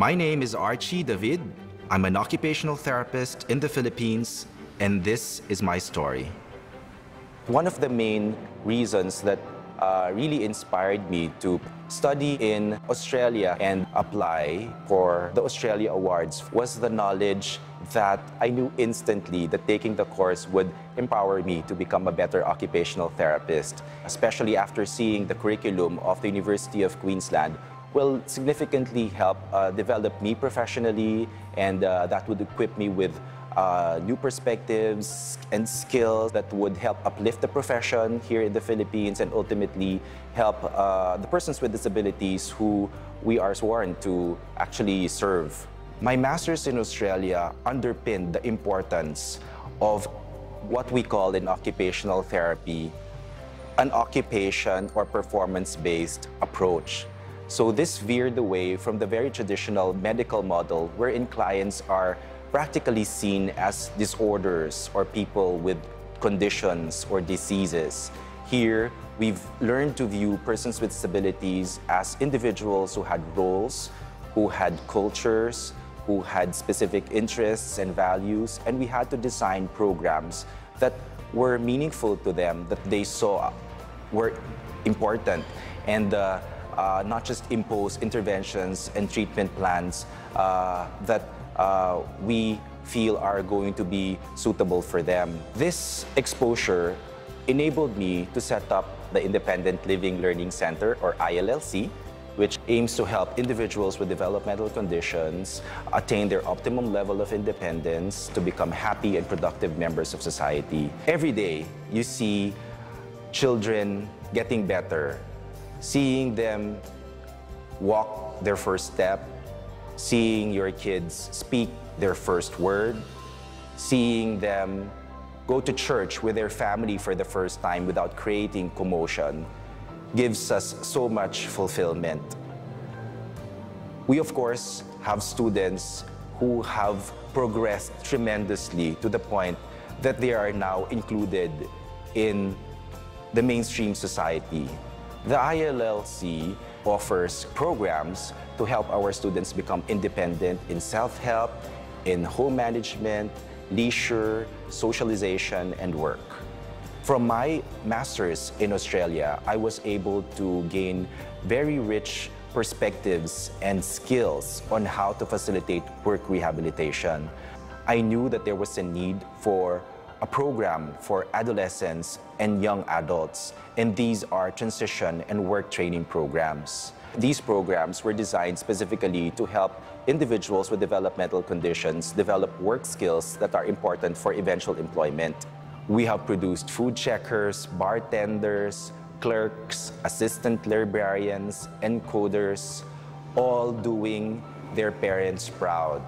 My name is Archie David. I'm an occupational therapist in the Philippines, and this is my story. One of the main reasons that really inspired me to study in Australia and apply for the Australia Awards was the knowledge that I knew instantly that taking the course would empower me to become a better occupational therapist, especially after seeing the curriculum of the University of Queensland will significantly help develop me professionally, and that would equip me with new perspectives and skills that would help uplift the profession here in the Philippines and ultimately help the persons with disabilities who we are sworn to actually serve. My master's in Australia underpinned the importance of what we call in occupational therapy an occupation or performance-based approach. So this veered away from the very traditional medical model wherein clients are practically seen as disorders or people with conditions or diseases. Here, we've learned to view persons with disabilities as individuals who had roles, who had cultures, who had specific interests and values, and we had to design programs that were meaningful to them, that they saw were important, and not just impose interventions and treatment plans that we feel are going to be suitable for them. This exposure enabled me to set up the Independent Living Learning Center, or ILLC, which aims to help individuals with developmental conditions attain their optimum level of independence to become happy and productive members of society. Every day, you see children getting better, seeing them walk their first step, seeing your kids speak their first word, seeing them go to church with their family for the first time without creating commotion, gives us so much fulfillment. We, of course, have students who have progressed tremendously to the point that they are now included in the mainstream society. The ILLC offers programs to help our students become independent in self-help, in home management, leisure, socialization, and work. From my master's in Australia, I was able to gain very rich perspectives and skills on how to facilitate work rehabilitation. I knew that there was a need for a program for adolescents and young adults, and these are transition and work training programs. These programs were designed specifically to help individuals with developmental conditions develop work skills that are important for eventual employment. We have produced food checkers, bartenders, clerks, assistant librarians, encoders, all doing their parents proud.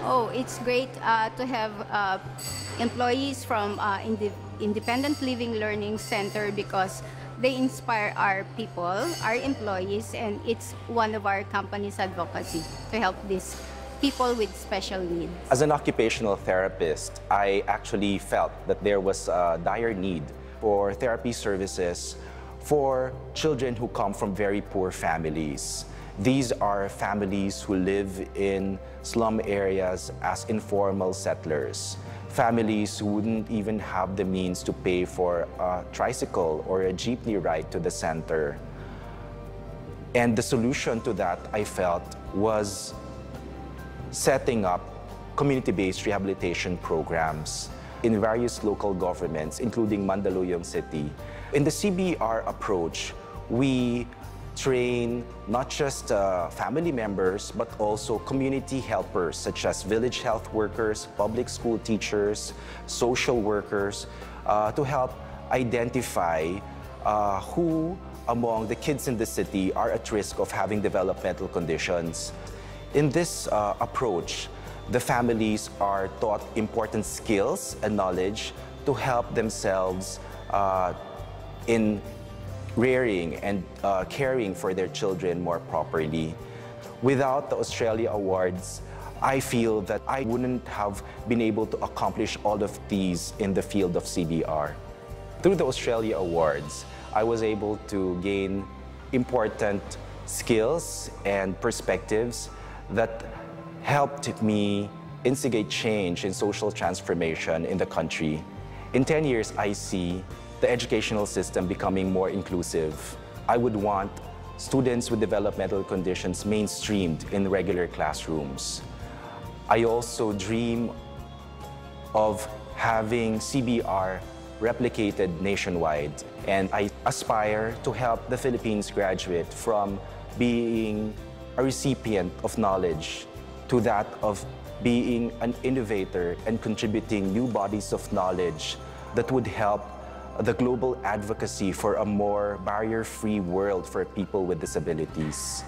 Oh, it's great to have employees from Independent Living Learning Center because they inspire our people, our employees, and it's one of our company's advocacy to help these people with special needs. As an occupational therapist, I actually felt that there was a dire need for therapy services for children who come from very poor families. These are families who live in slum areas as informal settlers, families who wouldn't even have the means to pay for a tricycle or a jeepney ride to the center. And the solution to that, I felt, was setting up community-based rehabilitation programs in various local governments, including Mandaluyong City. In the CBR approach, we train not just family members, but also community helpers, such as village health workers, public school teachers, social workers, to help identify who among the kids in the city are at risk of having developmental conditions. In this approach, the families are taught important skills and knowledge to help themselves in rearing and caring for their children more properly. Without the Australia Awards, I feel that I wouldn't have been able to accomplish all of these in the field of CBR. Through the Australia Awards, I was able to gain important skills and perspectives that helped me instigate change in social transformation in the country. In 10 years, I see the educational system becoming more inclusive. I would want students with developmental conditions mainstreamed in regular classrooms. I also dream of having CBR replicated nationwide, and I aspire to help the Philippines graduate from being a recipient of knowledge to that of being an innovator and contributing new bodies of knowledge that would help the global advocacy for a more barrier-free world for people with disabilities.